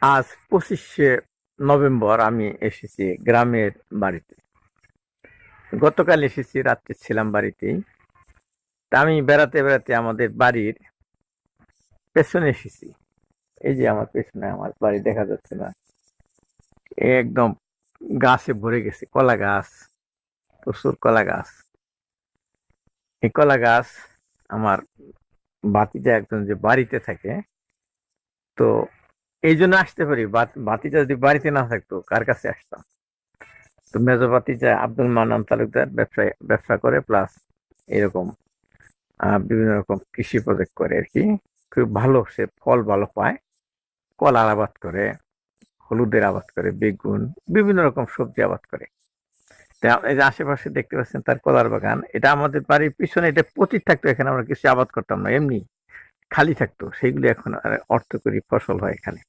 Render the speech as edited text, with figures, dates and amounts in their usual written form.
আজ 25শে নভেম্বর আমি এসেছি গ্রামের বাড়িতে। গতকাল এসেছি, রাত্রে ছিলাম বাড়িতেই। তা আমি বেড়াতে বেড়াতে আমাদের বাড়ির পেছনে এসেছি। এই যে আমার পেছনে আমার বাড়ি দেখা যাচ্ছে না, একদম গাছে ভরে গেছে, কলা গাছ, প্রচুর কলা গাছ। এই কলা গাছ আমার ভাতিজা একজন যে বাড়িতে থাকে, তো এই জন্য আসতে পারি। ভাতিজা যদি বাড়িতে না থাকতো কার কাছে আসতাম? তো মেজো ভাতিজা আব্দুল মান্নান তালুকদার ব্যবসা করে, প্লাস এরকম বিভিন্ন রকম কৃষি প্রজেক্ট করে আর কি। খুব ভালো, সে ফল ভালো পায়। কলার আবাদ করে, হলুদের আবাদ করে, বেগুন, বিভিন্ন রকম সবজি আবাদ করে। এই যে আশেপাশে দেখতে পাচ্ছেন তার কলার বাগান, এটা আমাদের বাড়ির পিছনে। এটা পতিত থাকতো, এখানে আমরা কিছু আবাদ করতাম না, এমনি খালি থাকতো। সেইগুলি এখন আর অর্থকরী ফসল হয় এখানে।